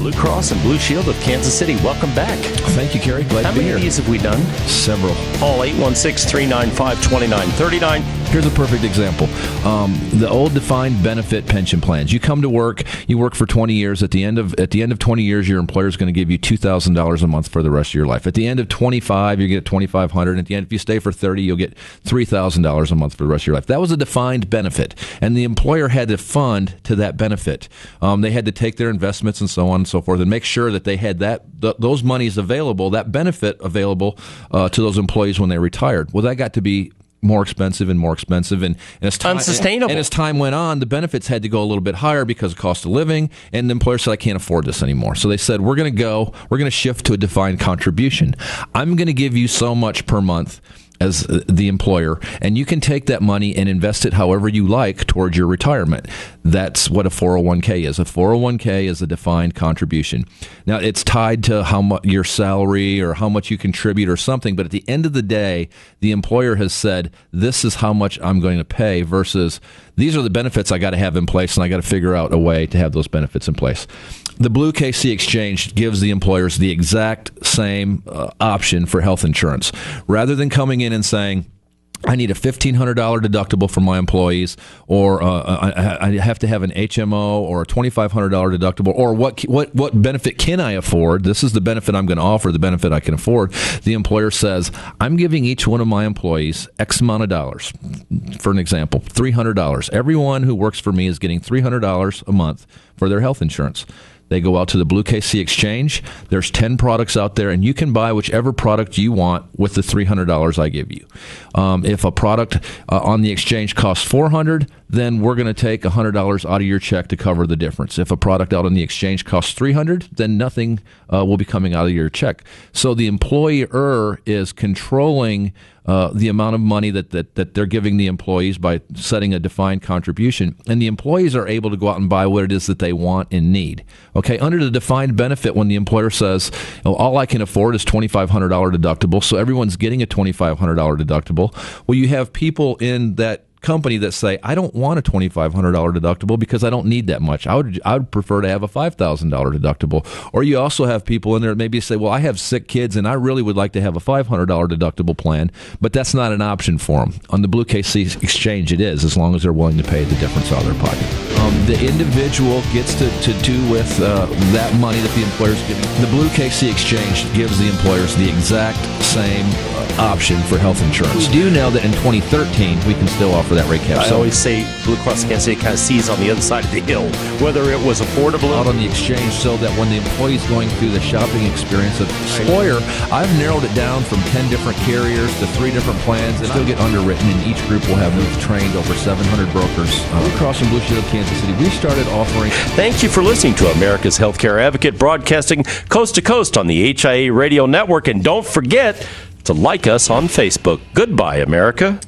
Blue Cross and Blue Shield of Kansas City. Welcome back. Thank you, Cary. Glad How to be many here. of these have we done? Several. Call 816-395-2939. Here's a perfect example. The old defined benefit pension plans. You come to work, you work for 20 years. At the end of 20 years, your employer is going to give you $2,000 a month for the rest of your life. At the end of 25, you get $2,500. At the end, if you stay for 30, you'll get $3,000 a month for the rest of your life. That was a defined benefit, and the employer had to fund to that benefit. They had to take their investments and so on and so forth, and make sure that they had those monies available, that benefit available to those employees when they retired. Well, that got to be more expensive, and as time, unsustainable. And as time went on, the benefits had to go a little bit higher because of cost of living, and the employer said, I can't afford this anymore. So they said, we're going to shift to a defined contribution. I'm going to give you so much per month as the employer, and you can take that money and invest it however you like towards your retirement. That's what a 401k is. A 401k is a defined contribution. Now, it's tied to how much your salary or how much you contribute or something, but at the end of the day, the employer has said, this is how much I'm going to pay versus these are the benefits I got to have in place, and I got to figure out a way to have those benefits in place. The Blue KC Exchange gives the employers the exact same option for health insurance. Rather than coming in and saying, I need a $1,500 deductible for my employees, or I have to have an HMO or a $2,500 deductible, or what benefit can I afford? This is the benefit I'm going to offer, the benefit I can afford. The employer says, I'm giving each one of my employees X amount of dollars. For an example, $300. Everyone who works for me is getting $300 a month for their health insurance. They go out to the Blue KC Exchange. There's 10 products out there, and you can buy whichever product you want with the $300 I give you. If a product on the exchange costs $400, then we're going to take $100 out of your check to cover the difference. If a product out on the exchange costs $300, then nothing will be coming out of your check. So the employer is controlling the amount of money that they're giving the employees by setting a defined contribution, and the employees are able to go out and buy what it is that they want and need. Okay, under the defined benefit, when the employer says, all I can afford is $2,500 deductible, so everyone's getting a $2,500 deductible, well, you have people in that company that say, I don't want a $2,500 deductible because I don't need that much. I would prefer to have a $5,000 deductible. Or you also have people in there that maybe say, well, I have sick kids and I really would like to have a $500 deductible plan, but that's not an option for them. On the Blue KC Exchange, it is, as long as they're willing to pay the difference out of their pocket. The individual gets to do with that money that the employer's giving. The Blue KC Exchange gives the employers the exact same option for health insurance. We do know that in 2013, we can still offer that rate cap. I always say Blue Cross Kansas City kind of sees on the other side of the hill, whether it was affordable out on the exchange, so that when the employee's going through the shopping experience of the employer, I've narrowed it down from 10 different carriers to 3 different plans, and still get underwritten, and each group will have trained over 700 brokers. Blue Cross and Blue Shield of Kansas City, we started offering. Thank you for listening to America's Healthcare Advocate, broadcasting coast to coast on the HIA Radio Network, and don't forget to like us on Facebook. Goodbye, America.